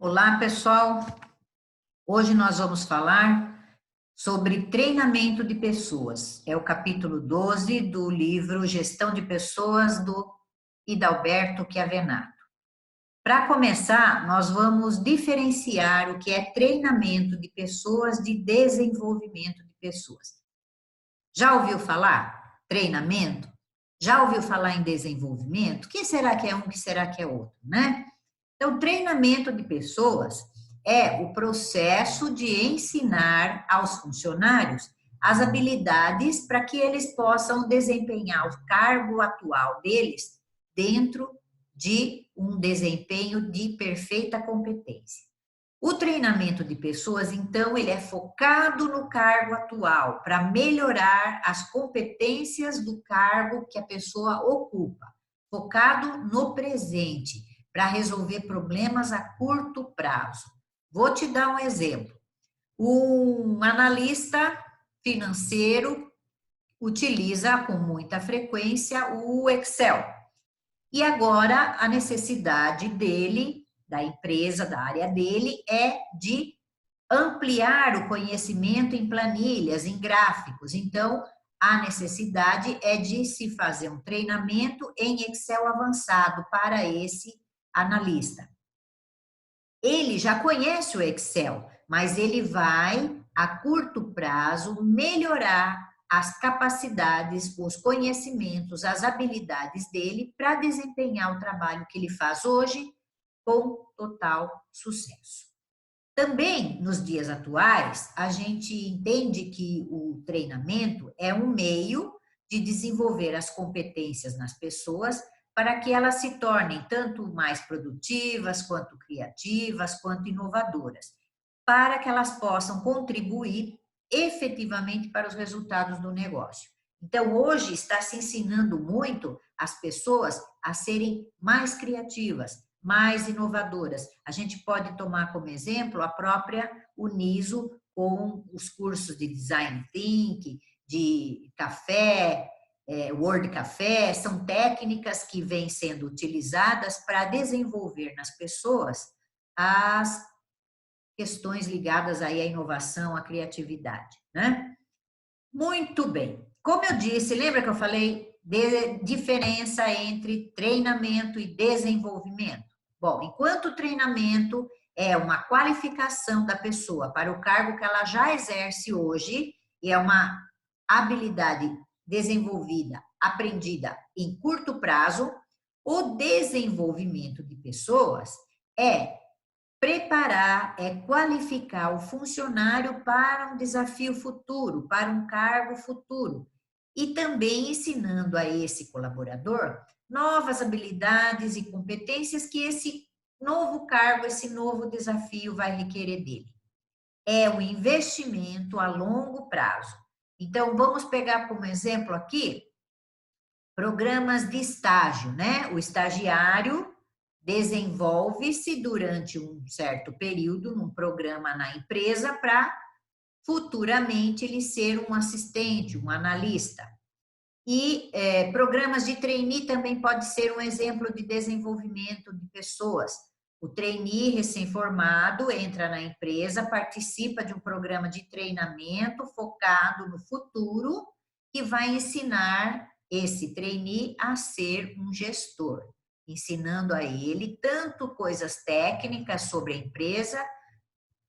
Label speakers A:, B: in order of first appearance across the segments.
A: Olá, pessoal. Hoje nós vamos falar sobre treinamento de pessoas. É o capítulo 12 do livro Gestão de Pessoas, do Hidalberto Chiavenato. Para começar, nós vamos diferenciar o que é treinamento de pessoas de desenvolvimento de pessoas. Já ouviu falar? Treinamento? Já ouviu falar em desenvolvimento? O que será que é um, o que será que é outro, né? Então, treinamento de pessoas é o processo de ensinar aos funcionários as habilidades para que eles possam desempenhar o cargo atual deles dentro de um desempenho de perfeita competência. O treinamento de pessoas, então, ele é focado no cargo atual, para melhorar as competências do cargo que a pessoa ocupa, focado no presente, para resolver problemas a curto prazo. Vou te dar um exemplo. Um analista financeiro utiliza com muita frequência o Excel. E agora a necessidade dele, da empresa, da área dele, é de ampliar o conhecimento em planilhas, em gráficos. Então, a necessidade é de se fazer um treinamento em Excel avançado para esse analista. Ele já conhece o Excel, mas ele vai, a curto prazo, melhorar as capacidades, os conhecimentos, as habilidades dele para desempenhar o trabalho que ele faz hoje com total sucesso. Também, nos dias atuais, a gente entende que o treinamento é um meio de desenvolver as competências nas pessoas para que elas se tornem tanto mais produtivas, quanto criativas, quanto inovadoras, para que elas possam contribuir efetivamente para os resultados do negócio. Então, hoje está se ensinando muito as pessoas a serem mais criativas, mais inovadoras. A gente pode tomar como exemplo a própria Uniso com os cursos de Design Thinking, de café, Word Café, são técnicas que vêm sendo utilizadas para desenvolver nas pessoas as questões ligadas aí à inovação, à criatividade, né? Muito bem. Como eu disse, lembra que eu falei de diferença entre treinamento e desenvolvimento? Bom, enquanto o treinamento é uma qualificação da pessoa para o cargo que ela já exerce hoje, e é uma habilidade desenvolvida, aprendida em curto prazo, o desenvolvimento de pessoas é preparar, é qualificar o funcionário para um desafio futuro, para um cargo futuro. E também ensinando a esse colaborador novas habilidades e competências que esse novo cargo, esse novo desafio vai requerer dele. É um investimento a longo prazo. Então, vamos pegar como exemplo aqui programas de estágio, né? O estagiário desenvolve-se durante um certo período num programa na empresa para futuramente ele ser um assistente, um analista. E programas de trainee também pode ser um exemplo de desenvolvimento de pessoas. O trainee recém-formado entra na empresa, participa de um programa de treinamento focado no futuro e vai ensinar esse trainee a ser um gestor, ensinando a ele tanto coisas técnicas sobre a empresa,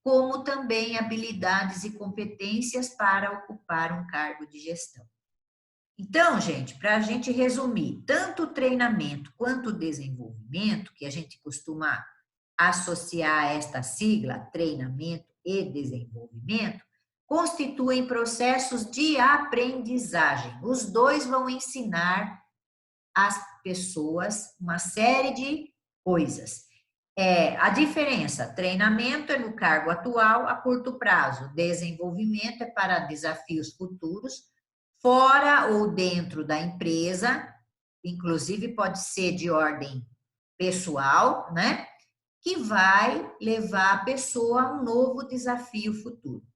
A: como também habilidades e competências para ocupar um cargo de gestão. Então, gente, para a gente resumir, tanto o treinamento quanto o desenvolvimento, que a gente costuma associar a esta sigla, treinamento e desenvolvimento, constituem processos de aprendizagem. Os dois vão ensinar às pessoas uma série de coisas. A diferença, treinamento é no cargo atual a curto prazo, desenvolvimento é para desafios futuros, fora ou dentro da empresa, inclusive pode ser de ordem pessoal, né? Que vai levar a pessoa a um novo desafio futuro.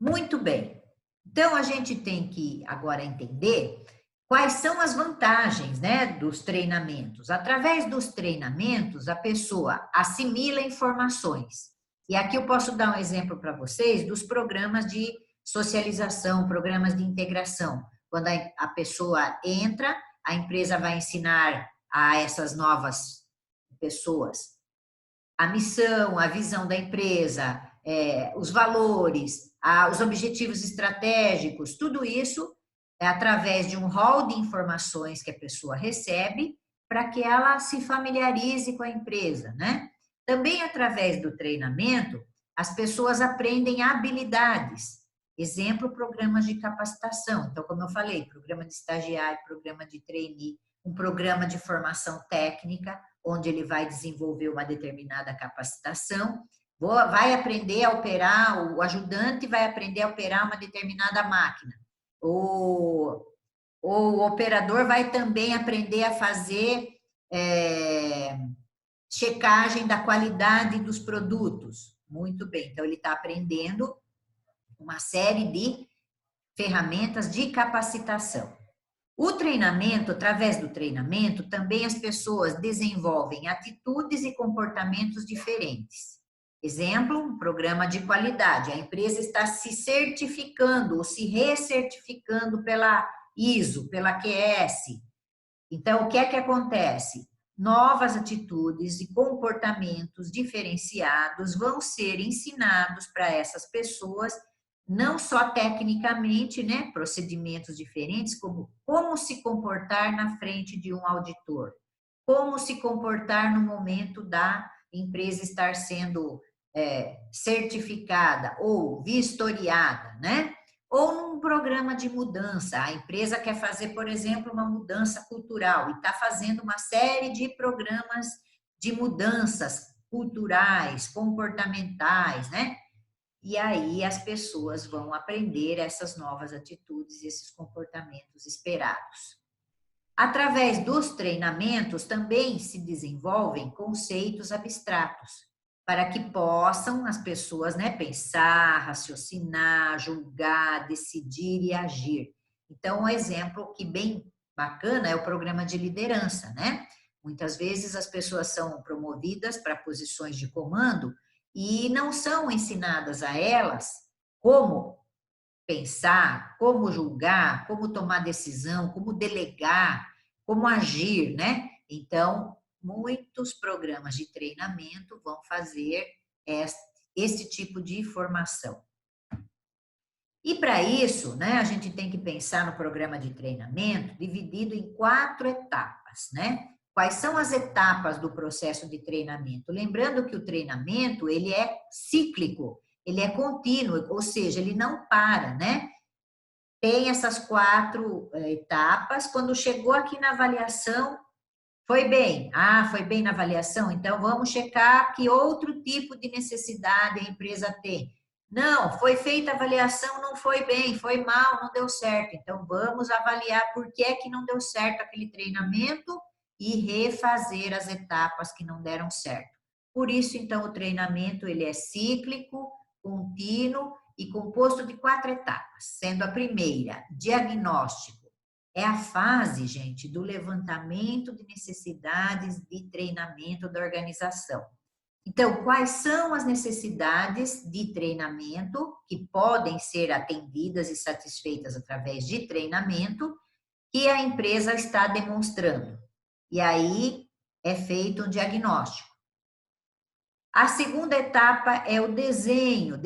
A: Muito bem. Então, a gente tem que agora entender Quais são as vantagens, né, dos treinamentos? Através dos treinamentos, a pessoa assimila informações. E aqui eu posso dar um exemplo para vocês dos programas de socialização, programas de integração. Quando a pessoa entra, a empresa vai ensinar a essas novas pessoas a missão, a visão da empresa, os valores, os objetivos estratégicos, tudo isso é através de um rol de informações que a pessoa recebe para que ela se familiarize com a empresa, né? Também através do treinamento, as pessoas aprendem habilidades. Exemplo, programas de capacitação. Então, como eu falei, programa de estagiário, programa de trainee, um programa de formação técnica, onde ele vai desenvolver uma determinada capacitação, vai aprender a operar, o ajudante vai aprender a operar uma determinada máquina. O operador vai também aprender a fazer checagem da qualidade dos produtos. Muito bem, então ele está aprendendo uma série de ferramentas de capacitação. O treinamento, através do treinamento, também as pessoas desenvolvem atitudes e comportamentos diferentes. Exemplo, um programa de qualidade. A empresa está se certificando ou se recertificando pela ISO, pela QS. Então, o que é que acontece? Novas atitudes e comportamentos diferenciados vão ser ensinados para essas pessoas, não só tecnicamente, né, procedimentos diferentes, como se comportar na frente de um auditor, como se comportar no momento da empresa estar sendo certificada ou vistoriada, né? Ou num programa de mudança. A empresa quer fazer, por exemplo, uma mudança cultural e está fazendo uma série de programas de mudanças culturais, comportamentais, né? E aí as pessoas vão aprender essas novas atitudes, esses comportamentos esperados. Através dos treinamentos também se desenvolvem conceitos abstratos, para que possam as pessoas, né, pensar, raciocinar, julgar, decidir e agir. Então, um exemplo que bem bacana é o programa de liderança, né? Muitas vezes as pessoas são promovidas para posições de comando e não são ensinadas a elas como pensar, como julgar, como tomar decisão, como delegar, como agir, né? Então, muitos programas de treinamento vão fazer esse tipo de formação. E para isso, né, a gente tem que pensar no programa de treinamento dividido em 4 etapas, né? Quais são as etapas do processo de treinamento? Lembrando que o treinamento, ele é cíclico, ele é contínuo, ou seja, ele não para, né? Tem essas 4 etapas. Quando chegou aqui na avaliação, foi bem. Ah, foi bem na avaliação? Então, vamos checar que outro tipo de necessidade a empresa tem. Não, foi feita a avaliação, não foi bem, foi mal, não deu certo. Então, vamos avaliar por que é que não deu certo aquele treinamento e refazer as etapas que não deram certo. Por isso, então, o treinamento ele é cíclico, contínuo e composto de 4 etapas, sendo a primeira, diagnóstico. É a fase, gente, do levantamento de necessidades de treinamento da organização. Então, quais são as necessidades de treinamento que podem ser atendidas e satisfeitas através de treinamento que a empresa está demonstrando? E aí é feito um diagnóstico. A segunda etapa é o desenho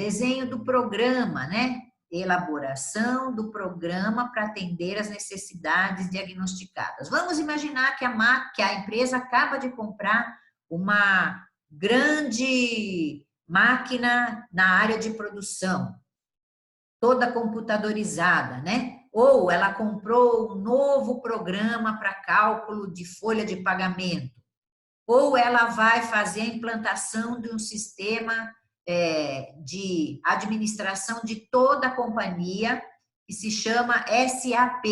A: do programa, né? Elaboração do programa para atender as necessidades diagnosticadas. Vamos imaginar que a empresa acaba de comprar uma grande máquina na área de produção, toda computadorizada, né? Ou ela comprou um novo programa para cálculo de folha de pagamento, ou ela vai fazer a implantação de um sistema de administração de toda a companhia, que se chama SAP.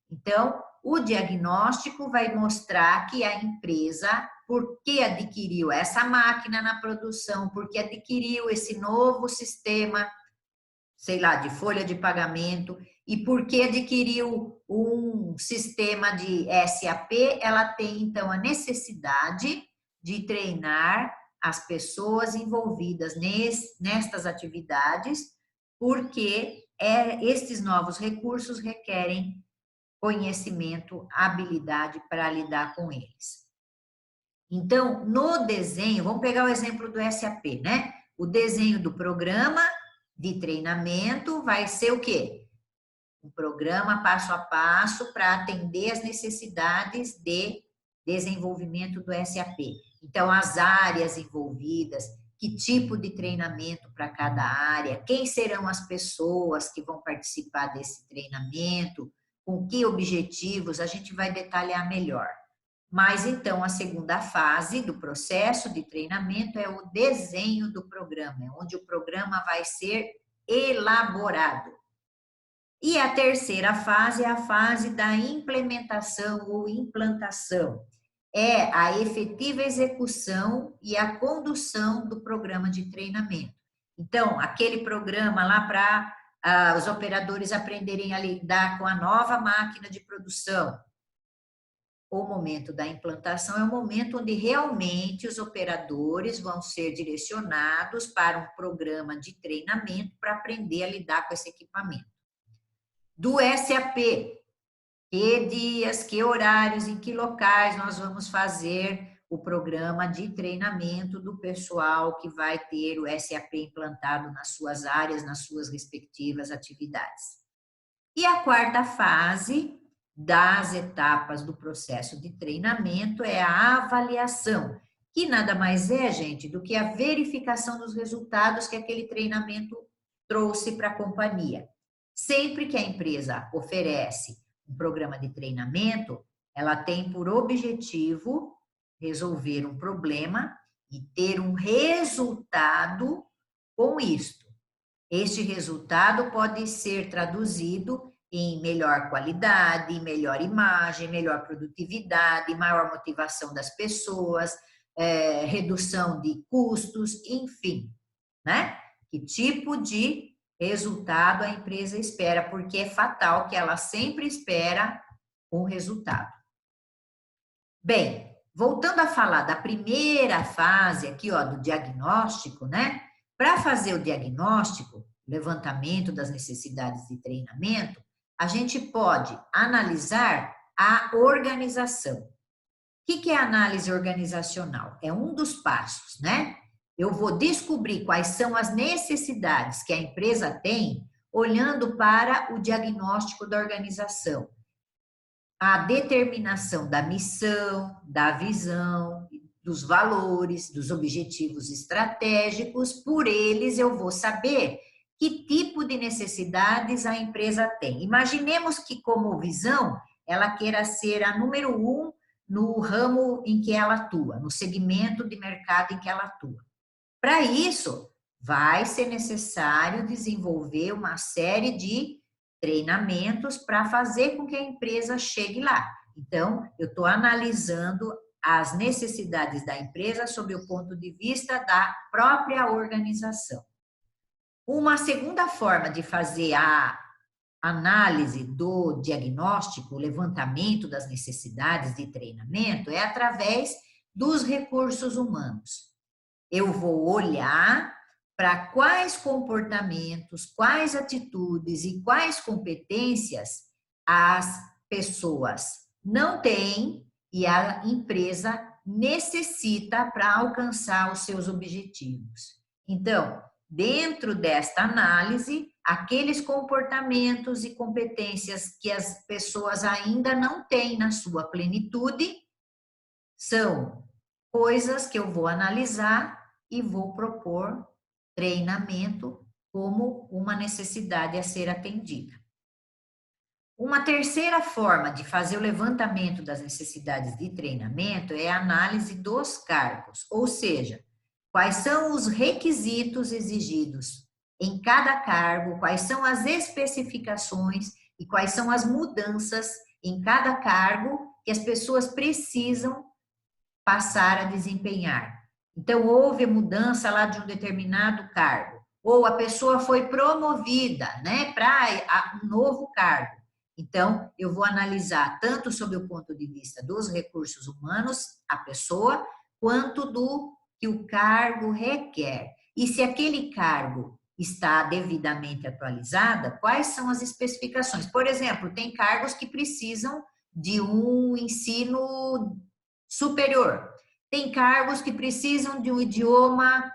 A: Então, o diagnóstico vai mostrar que a empresa, por que adquiriu essa máquina na produção, por que adquiriu esse novo sistema, sei lá, de folha de pagamento, e porque adquiriu um sistema de SAP, ela tem então a necessidade de treinar as pessoas envolvidas nestas atividades, porque estes novos recursos requerem conhecimento, habilidade para lidar com eles. Então, no desenho, vamos pegar o exemplo do SAP, né? O desenho do programa de treinamento vai ser o quê? Um programa passo a passo para atender as necessidades de desenvolvimento do SAP. Então, as áreas envolvidas, que tipo de treinamento para cada área, quem serão as pessoas que vão participar desse treinamento, com que objetivos, a gente vai detalhar melhor. Mas, então, a segunda fase do processo de treinamento é o desenho do programa, onde o programa vai ser elaborado. E a terceira fase é a fase da implementação ou implantação. É a efetiva execução e a condução do programa de treinamento. Então, aquele programa lá para os operadores aprenderem a lidar com a nova máquina de produção. O momento da implantação é o momento onde realmente os operadores vão ser direcionados para um programa de treinamento para aprender a lidar com esse equipamento. Do SAP, que dias, que horários, em que locais nós vamos fazer o programa de treinamento do pessoal que vai ter o SAP implantado nas suas áreas, nas suas respectivas atividades. E a quarta fase das etapas do processo de treinamento é a avaliação, que nada mais é, gente, do que a verificação dos resultados que aquele treinamento trouxe para a companhia. Sempre que a empresa oferece um programa de treinamento, ela tem por objetivo resolver um problema e ter um resultado com isto. Este resultado pode ser traduzido em melhor qualidade, melhor imagem, melhor produtividade, maior motivação das pessoas, redução de custos, enfim, né? Que tipo de resultado a empresa espera, porque é fatal que ela sempre espera um resultado. Bem, voltando a falar da primeira fase aqui, ó, do diagnóstico, né? Para fazer o diagnóstico, levantamento das necessidades de treinamento, a gente pode analisar a organização. O que é análise organizacional? É um dos passos, né? Eu vou descobrir quais são as necessidades que a empresa tem, olhando para o diagnóstico da organização. A determinação da missão, da visão, dos valores, dos objetivos estratégicos, por eles eu vou saber que tipo de necessidades a empresa tem. Imaginemos que, como visão, ela queira ser a número 1 no ramo em que ela atua, no segmento de mercado em que ela atua. Para isso, vai ser necessário desenvolver uma série de treinamentos para fazer com que a empresa chegue lá. Então, eu estou analisando as necessidades da empresa sob o ponto de vista da própria organização. Uma segunda forma de fazer a análise do diagnóstico, o levantamento das necessidades de treinamento, é através dos recursos humanos. Eu vou olhar para quais comportamentos, quais atitudes e quais competências as pessoas não têm e a empresa necessita para alcançar os seus objetivos. Então, dentro desta análise, aqueles comportamentos e competências que as pessoas ainda não têm na sua plenitude são coisas que eu vou analisar e vou propor treinamento como uma necessidade a ser atendida. Uma terceira forma de fazer o levantamento das necessidades de treinamento é a análise dos cargos, ou seja, quais são os requisitos exigidos em cada cargo, quais são as especificações e quais são as mudanças em cada cargo que as pessoas precisam passar a desempenhar. Então, houve mudança lá de um determinado cargo. ou a pessoa foi promovida, né, para um novo cargo. Então, eu vou analisar tanto sob o ponto de vista dos recursos humanos, a pessoa, quanto do que o cargo requer. E se aquele cargo está devidamente atualizado, quais são as especificações? Por exemplo, tem cargos que precisam de um ensino superior. Tem cargos que precisam de um idioma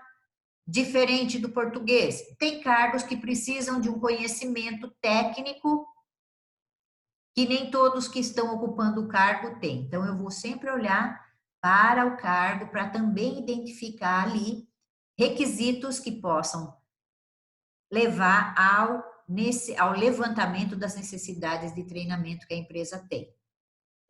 A: diferente do português. Tem cargos que precisam de um conhecimento técnico que nem todos que estão ocupando o cargo têm. Então, eu vou sempre olhar para o cargo para também identificar ali requisitos que possam levar ao levantamento das necessidades de treinamento que a empresa tem.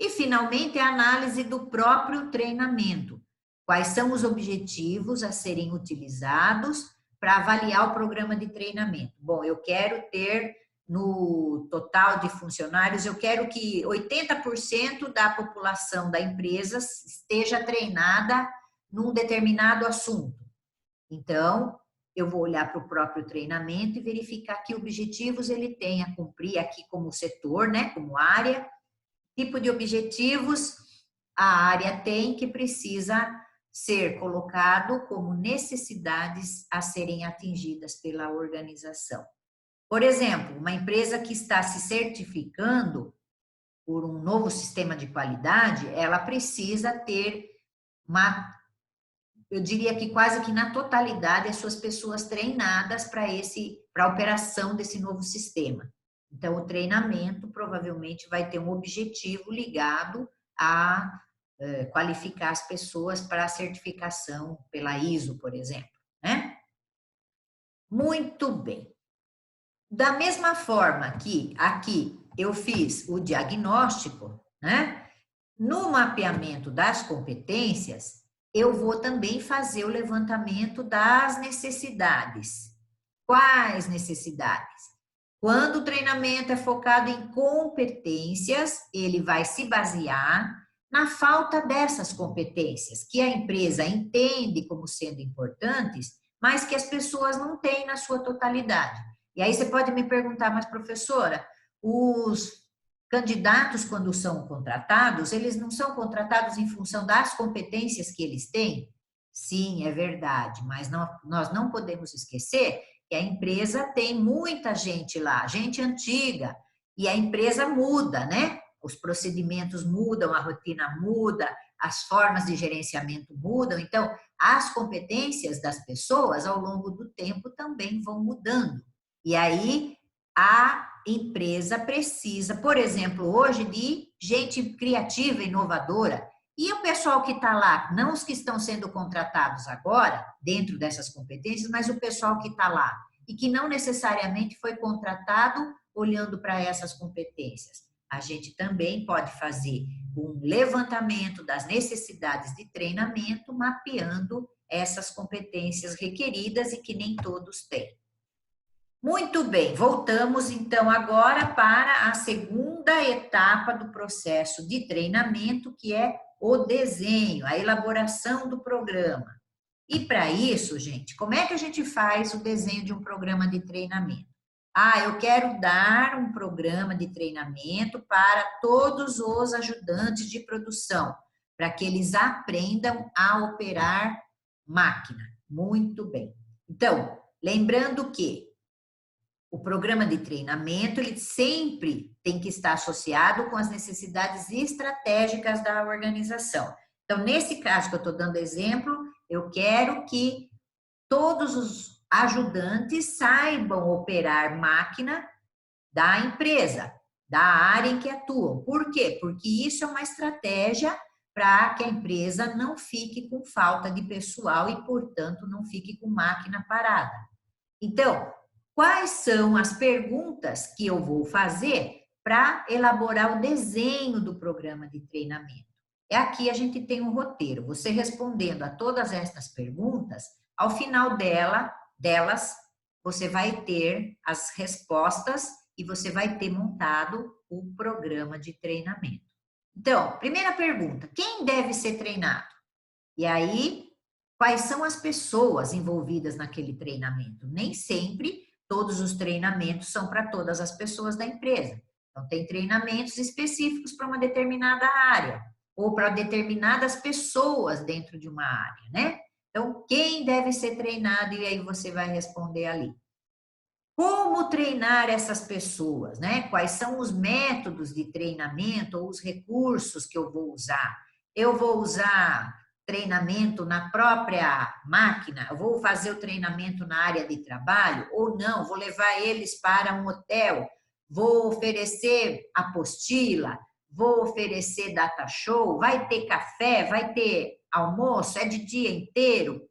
A: E, finalmente, a análise do próprio treinamento. Quais são os objetivos a serem utilizados para avaliar o programa de treinamento? Bom, eu quero ter no total de funcionários, eu quero que 80% da população da empresa esteja treinada num determinado assunto. Então, eu vou olhar para o próprio treinamento e verificar que objetivos ele tem a cumprir aqui como setor, né, como área, tipo de objetivos a área tem que precisa ser colocado como necessidades a serem atingidas pela organização. Por exemplo, uma empresa que está se certificando por um novo sistema de qualidade, ela precisa ter eu diria que quase que na totalidade, as suas pessoas treinadas para a operação desse novo sistema. Então, o treinamento provavelmente vai ter um objetivo ligado a qualificar as pessoas para a certificação pela ISO, por exemplo, né? Muito bem. Da mesma forma que aqui eu fiz o diagnóstico, né? No mapeamento das competências, eu vou também fazer o levantamento das necessidades. Quais necessidades? Quando o treinamento é focado em competências, ele vai se basear na falta dessas competências, que a empresa entende como sendo importantes, mas que as pessoas não têm na sua totalidade. E aí você pode me perguntar, mas professora, os candidatos, quando são contratados, eles não são contratados em função das competências que eles têm? Sim, é verdade, mas nós não podemos esquecer que a empresa tem muita gente lá, gente antiga, e a empresa muda, né? Os procedimentos mudam, a rotina muda, as formas de gerenciamento mudam, então as competências das pessoas ao longo do tempo também vão mudando. E aí a empresa precisa, por exemplo, hoje de gente criativa, inovadora. E o pessoal que está lá, não os que estão sendo contratados agora, dentro dessas competências, mas o pessoal que está lá e que não necessariamente foi contratado olhando para essas competências. A gente também pode fazer um levantamento das necessidades de treinamento, mapeando essas competências requeridas e que nem todos têm. Muito bem, voltamos então agora para a segunda etapa do processo de treinamento, que é o desenho, a elaboração do programa. E para isso, gente, como é que a gente faz o desenho de um programa de treinamento? Ah, eu quero dar um programa de treinamento para todos os ajudantes de produção, para que eles aprendam a operar máquina. Muito bem. Então, lembrando que o programa de treinamento, ele sempre tem que estar associado com as necessidades estratégicas da organização. Então, nesse caso que eu estou dando exemplo, eu quero que todos os ajudantes saibam operar máquina da empresa, da área em que atuam. Por quê? Porque isso é uma estratégia para que a empresa não fique com falta de pessoal e, portanto, não fique com máquina parada. Então, quais são as perguntas que eu vou fazer para elaborar o desenho do programa de treinamento? Aqui a gente tem um roteiro. Você respondendo a todas estas perguntas, ao final delas, você vai ter as respostas e você vai ter montado o programa de treinamento. Então, primeira pergunta: quem deve ser treinado? E aí, quais são as pessoas envolvidas naquele treinamento. Nem sempre todos os treinamentos são para todas as pessoas da empresa. Então, tem treinamentos específicos para uma determinada área ou para determinadas pessoas dentro de uma área, né? Então, quem deve ser treinado? E aí você vai responder ali. Como treinar essas pessoas, né? Quais são os métodos de treinamento ou os recursos que eu vou usar? Eu vou usar treinamento na própria máquina? Eu vou fazer o treinamento na área de trabalho ou não? Vou levar eles para um hotel? Vou oferecer apostila? Vou oferecer data show? Vai ter café? Vai ter almoço? É de dia inteiro?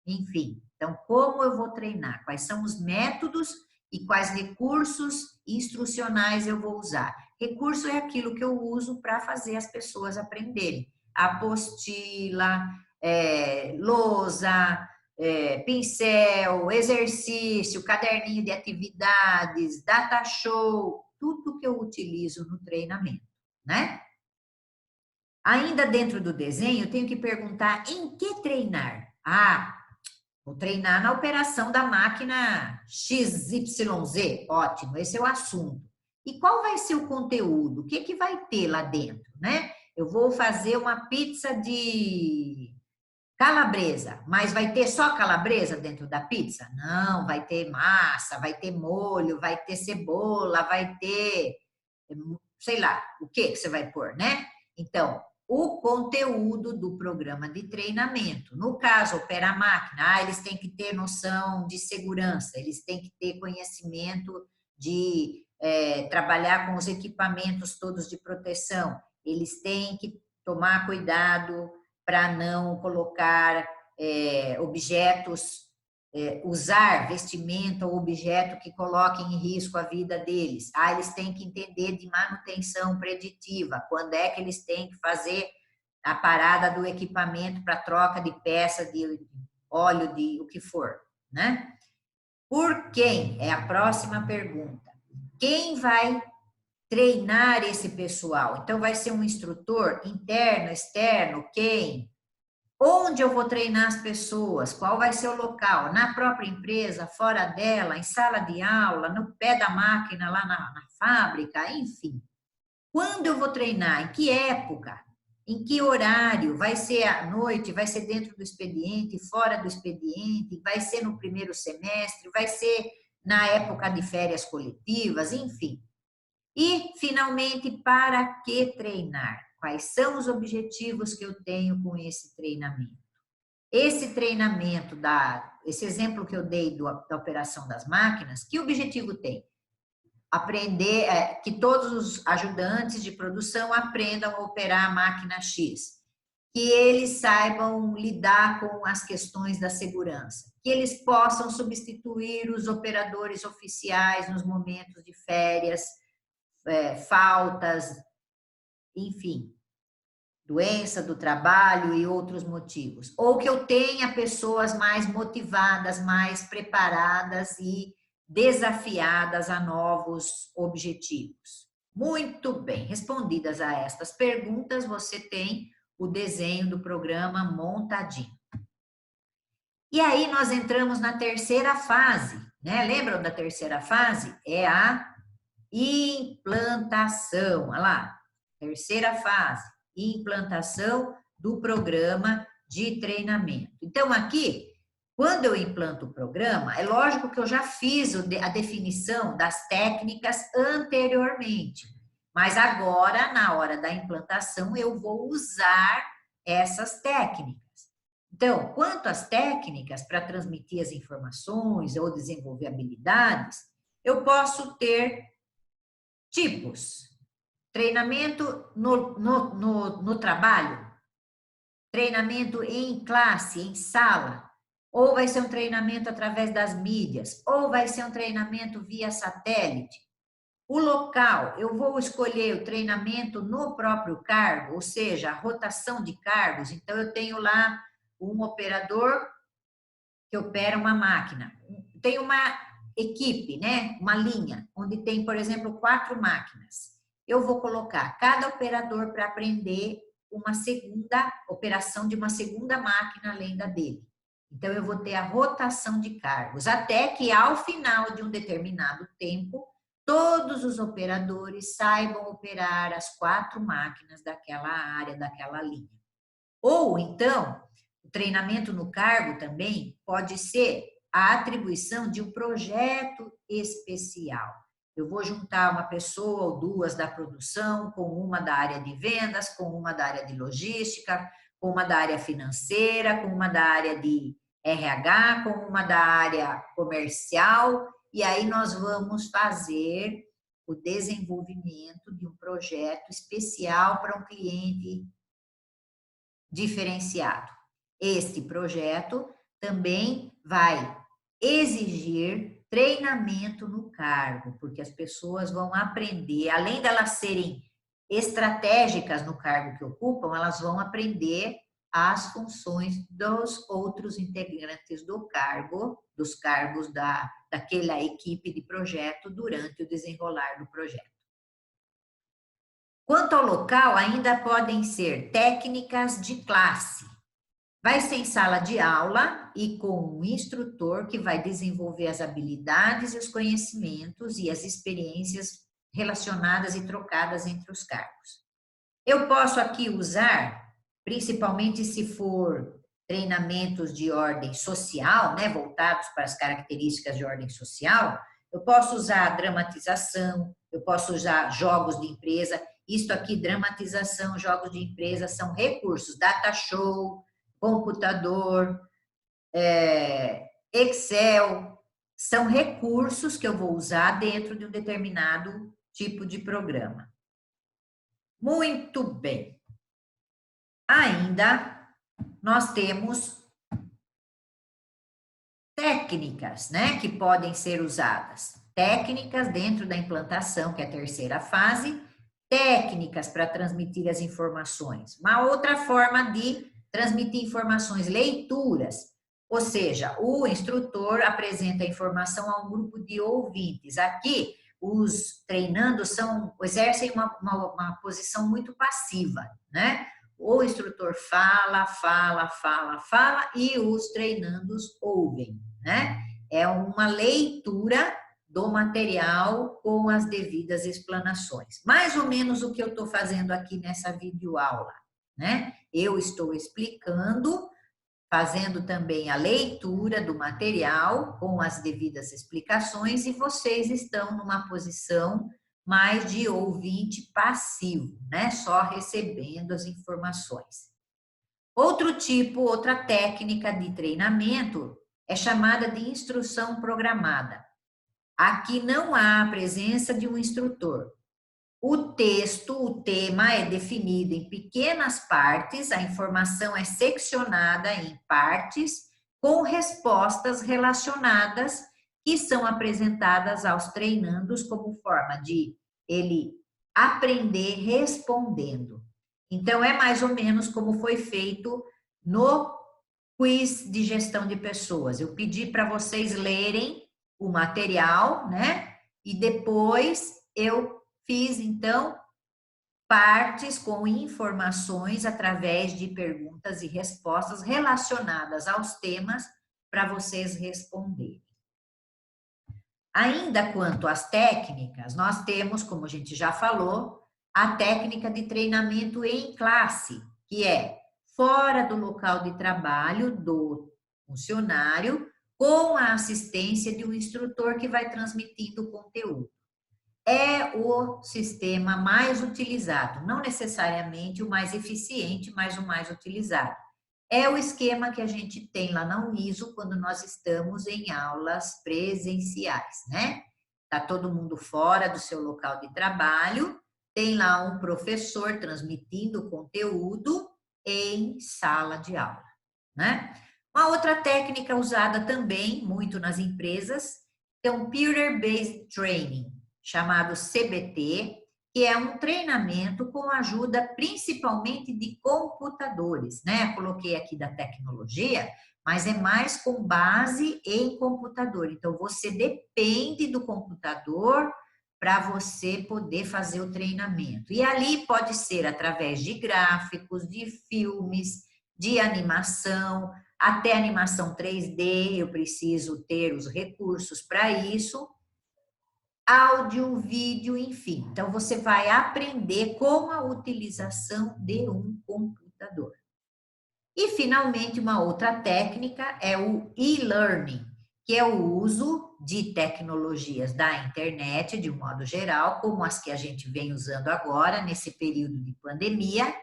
A: Enfim, então, como eu vou treinar? Quais são os métodos e quais recursos instrucionais eu vou usar? Recurso é aquilo que eu uso para fazer as pessoas aprenderem. Apostila, lousa, pincel, exercício, caderninho de atividades, data show, tudo que eu utilizo no treinamento, né? Ainda dentro do desenho, eu tenho que perguntar em que treinar? Ah, vou treinar na operação da máquina XYZ. Ótimo, esse é o assunto. E qual vai ser o conteúdo? O que que vai ter lá dentro, né? Eu vou fazer uma pizza de calabresa, mas vai ter só calabresa dentro da pizza? Não, vai ter massa, vai ter molho, vai ter cebola, vai ter, sei lá, o que você vai pôr, né? Então, o conteúdo do programa de treinamento. No caso, opera a máquina, eles têm que ter noção de segurança, eles têm que ter conhecimento de trabalhar com os equipamentos todos de proteção, eles têm que tomar cuidado para não colocar objetos, usar vestimenta ou objeto que coloque em risco a vida deles. Eles têm que entender de manutenção preditiva, quando é que eles têm que fazer a parada do equipamento para troca de peça, de óleo, de o que for, né? Por quem? É a próxima pergunta. Quem vai treinar esse pessoal? Então, vai ser um instrutor interno, externo, quem? Onde eu vou treinar as pessoas? Qual vai ser o local? Na própria empresa, fora dela, em sala de aula, no pé da máquina, lá na fábrica, enfim. Quando eu vou treinar? Em que época? Em que horário? Vai ser à noite? Vai ser dentro do expediente? Fora do expediente? Vai ser no primeiro semestre? Vai ser na época de férias coletivas? Enfim. E, finalmente, para que treinar? Quais são os objetivos que eu tenho com esse treinamento? Esse treinamento, esse exemplo que eu dei da operação das máquinas, que objetivo tem? Aprender, que todos os ajudantes de produção aprendam a operar a máquina X, que eles saibam lidar com as questões da segurança, que eles possam substituir os operadores oficiais nos momentos de férias, faltas, enfim, doença do trabalho e outros motivos. Ou que eu tenha pessoas mais motivadas, mais preparadas e desafiadas a novos objetivos. Muito bem, respondidas a estas perguntas, você tem o desenho do programa montadinho. E aí nós entramos na terceira fase, né? Lembram da terceira fase? É a implantação. Olha lá, terceira fase, implantação do programa de treinamento. Então, aqui, quando eu implanto o programa, é lógico que eu já fiz a definição das técnicas anteriormente, mas agora, na hora da implantação, eu vou usar essas técnicas. Então, quanto às técnicas para transmitir as informações ou desenvolver habilidades, eu posso ter tipos. Treinamento no trabalho, treinamento em classe, em sala, ou vai ser um treinamento através das mídias, ou vai ser um treinamento via satélite. O local, eu vou escolher o treinamento no próprio cargo, ou seja, a rotação de cargos. Então, eu tenho lá um operador que opera uma máquina. Tem uma equipe, né? Uma linha, onde tem, por exemplo, 4 máquinas. Eu vou colocar cada operador para aprender uma segunda operação de uma segunda máquina além da dele. Então, eu vou ter a rotação de cargos, até que ao final de um determinado tempo, todos os operadores saibam operar as 4 máquinas daquela área, daquela linha. Ou, então, o treinamento no cargo também pode ser a atribuição de um projeto especial. Eu vou juntar uma pessoa ou 2 da produção, com uma da área de vendas, com uma da área de logística, com uma da área financeira, com uma da área de RH, com uma da área comercial, e aí nós vamos fazer o desenvolvimento de um projeto especial para um cliente diferenciado. Este projeto também vai exigir treinamento no cargo, porque as pessoas vão aprender, além delas serem estratégicas no cargo que ocupam, elas vão aprender as funções dos outros integrantes do cargo, dos cargos daquela equipe de projeto durante o desenrolar do projeto. Quanto ao local, ainda podem ser técnicas de classe. Vai ser em sala de aula e com um instrutor que vai desenvolver as habilidades e os conhecimentos e as experiências relacionadas e trocadas entre os cargos. Eu posso aqui usar, principalmente se for treinamentos de ordem social, né, voltados para as características de ordem social, eu posso usar dramatização, eu posso usar jogos de empresa. Isto aqui, dramatização, jogos de empresa, são recursos, data show, computador, Excel, são recursos que eu vou usar dentro de um determinado tipo de programa. Muito bem. Ainda nós temos técnicas, né, que podem ser usadas. Técnicas dentro da implantação, que é a terceira fase, técnicas para transmitir as informações. Uma outra forma de transmitir informações, leituras, ou seja, o instrutor apresenta a informação a um grupo de ouvintes. Aqui, os treinandos exercem uma posição muito passiva, né? O instrutor fala e os treinandos ouvem, né? É uma leitura do material com as devidas explanações. Mais ou menos o que eu estou fazendo aqui nessa videoaula, né? Eu estou explicando, fazendo também a leitura do material com as devidas explicações e vocês estão numa posição mais de ouvinte passivo, né? Só recebendo as informações. Outra técnica de treinamento é chamada de instrução programada. Aqui não há a presença de um instrutor. O tema é definido em pequenas partes, a informação é seccionada em partes com respostas relacionadas que são apresentadas aos treinandos como forma de ele aprender respondendo. Então, é mais ou menos como foi feito no quiz de gestão de pessoas. Eu pedi para vocês lerem o material, né? E depois eu fiz, então, partes com informações através de perguntas e respostas relacionadas aos temas para vocês responderem. Ainda quanto às técnicas, nós temos, como a gente já falou, a técnica de treinamento em classe, que é fora do local de trabalho do funcionário, com a assistência de um instrutor que vai transmitindo o conteúdo. É o sistema mais utilizado, não necessariamente o mais eficiente, mas o mais utilizado. É o esquema que a gente tem lá na Uniso quando nós estamos em aulas presenciais, né? Tá todo mundo fora do seu local de trabalho, tem lá um professor transmitindo o conteúdo em sala de aula, né? Uma outra técnica usada também muito nas empresas é um Peer Based Training, chamado CBT, que é um treinamento com ajuda principalmente de computadores, né? Coloquei aqui da tecnologia, mas é mais com base em computador. Então, você depende do computador para você poder fazer o treinamento. E ali pode ser através de gráficos, de filmes, de animação, até animação 3D, eu preciso ter os recursos para isso, áudio, vídeo, enfim. Então, você vai aprender com a utilização de um computador. E, finalmente, uma outra técnica é o e-learning, que é o uso de tecnologias da internet, de um modo geral, como as que a gente vem usando agora, nesse período de pandemia,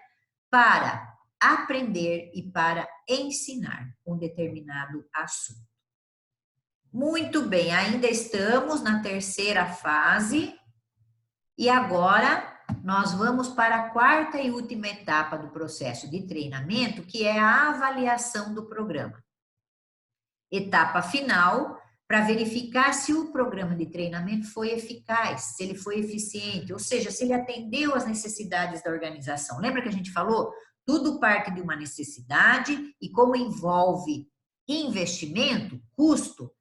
A: para aprender e para ensinar um determinado assunto. Muito bem, ainda estamos na terceira fase e agora nós vamos para a quarta e última etapa do processo de treinamento, que é a avaliação do programa. Etapa final, para verificar se o programa de treinamento foi eficaz, se ele foi eficiente, ou seja, se ele atendeu às necessidades da organização. Lembra que a gente falou? Tudo parte de uma necessidade e como envolve investimento, custo,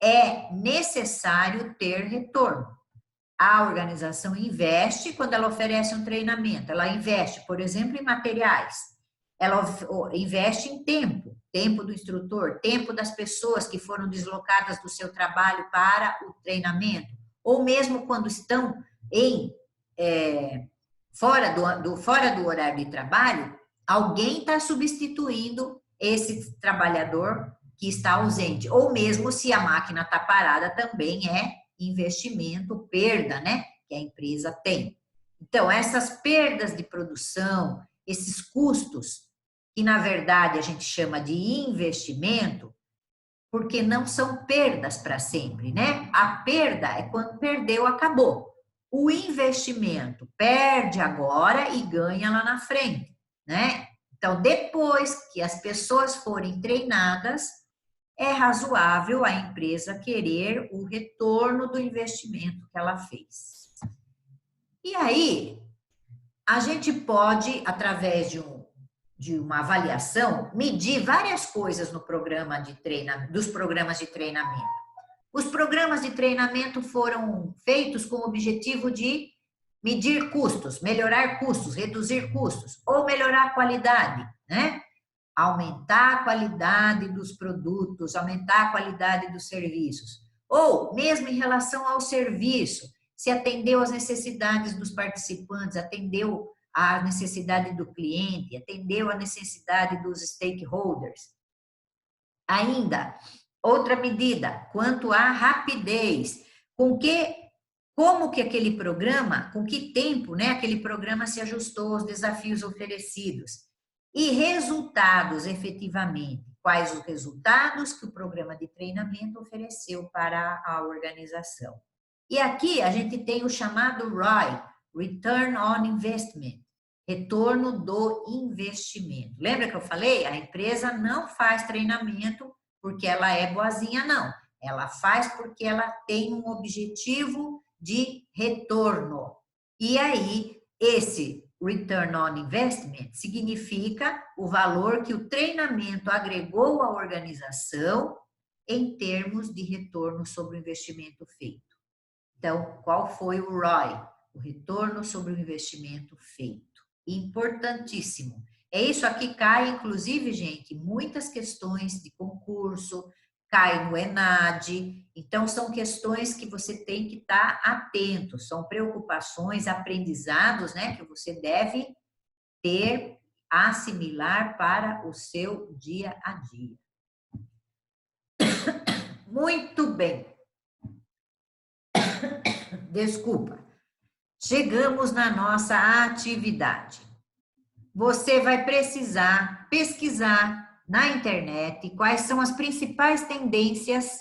A: é necessário ter retorno. A organização investe quando ela oferece um treinamento, ela investe, por exemplo, em materiais, ela investe em tempo, tempo do instrutor, tempo das pessoas que foram deslocadas do seu trabalho para o treinamento, ou mesmo quando estão fora do horário de trabalho, alguém está substituindo esse trabalhador que está ausente, ou mesmo se a máquina está parada, também é investimento, perda, né, que a empresa tem. Então, essas perdas de produção, esses custos, que na verdade a gente chama de investimento, porque não são perdas para sempre, né? A perda é quando perdeu, acabou. O investimento perde agora e ganha lá na frente, né? Então, depois que as pessoas forem treinadas, é razoável a empresa querer o retorno do investimento que ela fez. E aí, a gente pode, através de uma avaliação, medir várias coisas no programa de treinamento, dos programas de treinamento. Os programas de treinamento foram feitos com o objetivo de medir custos, melhorar custos, reduzir custos, ou melhorar a qualidade, né? Aumentar a qualidade dos produtos, aumentar a qualidade dos serviços. Ou, mesmo em relação ao serviço, se atendeu às necessidades dos participantes, atendeu à necessidade do cliente, atendeu à necessidade dos stakeholders. Ainda, outra medida, quanto à rapidez, como que aquele programa, com que tempo, né, aquele programa se ajustou aos desafios oferecidos. E resultados, efetivamente, quais os resultados que o programa de treinamento ofereceu para a organização. E aqui a gente tem o chamado ROI, Return on Investment, retorno do investimento. Lembra que eu falei? A empresa não faz treinamento porque ela é boazinha, não. Ela faz porque ela tem um objetivo de retorno. E aí, esse Return on Investment significa o valor que o treinamento agregou à organização em termos de retorno sobre o investimento feito. Então, qual foi o ROI? O retorno sobre o investimento feito. Importantíssimo. É isso aqui cai, inclusive, gente, muitas questões de concurso, cai no ENAD, então são questões que você tem que estar atento, são preocupações, aprendizados, né, que você deve ter, assimilar para o seu dia a dia. Muito bem. Desculpa. Chegamos na nossa atividade. Você vai precisar pesquisar na internet quais são as principais tendências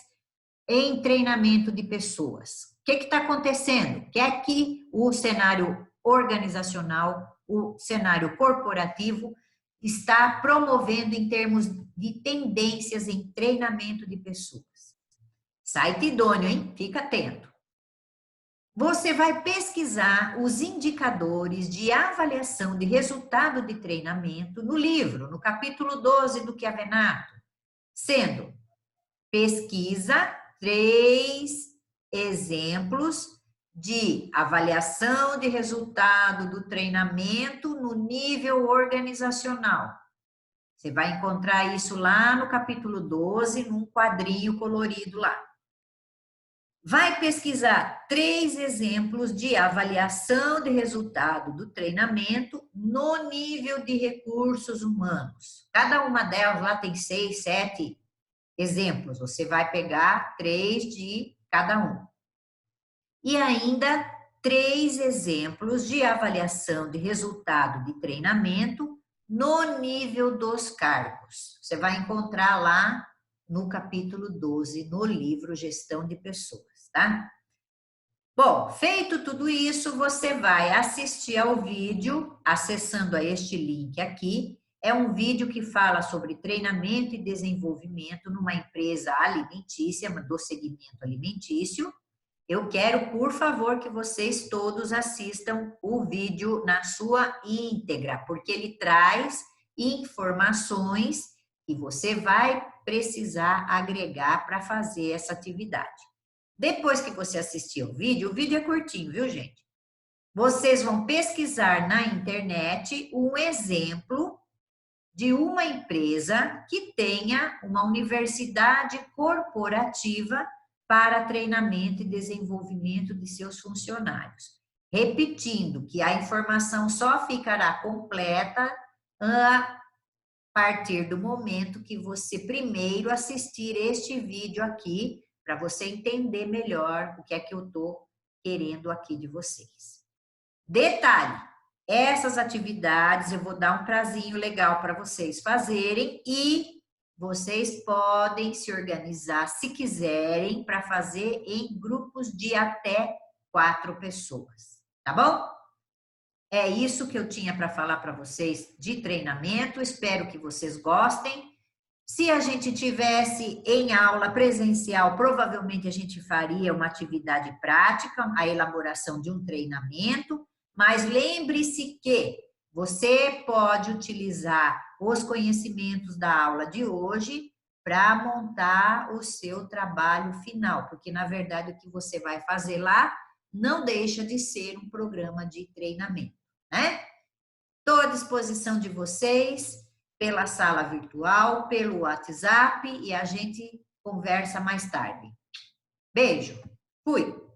A: em treinamento de pessoas. O que está acontecendo? Que aqui o cenário organizacional, o cenário corporativo está promovendo em termos de tendências em treinamento de pessoas. Site idôneo, hein? Fica atento. Você vai pesquisar os indicadores de avaliação de resultado de treinamento no livro, no capítulo 12 do Chiavenato, sendo pesquisa 3 exemplos de avaliação de resultado do treinamento no nível organizacional. Você vai encontrar isso lá no capítulo 12, num quadrinho colorido lá. Vai pesquisar 3 exemplos de avaliação de resultado do treinamento no nível de recursos humanos. Cada uma delas lá tem 6, 7 exemplos. Você vai pegar 3 de cada um. E ainda 3 exemplos de avaliação de resultado de treinamento no nível dos cargos. Você vai encontrar lá no capítulo 12, no livro Gestão de Pessoas, tá? Bom, feito tudo isso, você vai assistir ao vídeo acessando a este link aqui. É um vídeo que fala sobre treinamento e desenvolvimento numa empresa alimentícia, do segmento alimentício. Eu quero, por favor, que vocês todos assistam o vídeo na sua íntegra, porque ele traz informações que você vai precisar agregar para fazer essa atividade. Depois que você assistir o vídeo é curtinho, viu, gente? Vocês vão pesquisar na internet um exemplo de uma empresa que tenha uma universidade corporativa para treinamento e desenvolvimento de seus funcionários. Repetindo que a informação só ficará completa a partir do momento que você primeiro assistir este vídeo aqui, para você entender melhor o que é que eu estou querendo aqui de vocês. Detalhe, essas atividades eu vou dar um prazinho legal para vocês fazerem e vocês podem se organizar, se quiserem, para fazer em grupos de até 4 pessoas, tá bom? É isso que eu tinha para falar para vocês de treinamento, espero que vocês gostem. Se a gente tivesse em aula presencial, provavelmente a gente faria uma atividade prática, a elaboração de um treinamento, mas lembre-se que você pode utilizar os conhecimentos da aula de hoje para montar o seu trabalho final, porque na verdade o que você vai fazer lá não deixa de ser um programa de treinamento, né? Estou à disposição de vocês pela sala virtual, pelo WhatsApp e a gente conversa mais tarde. Beijo, fui!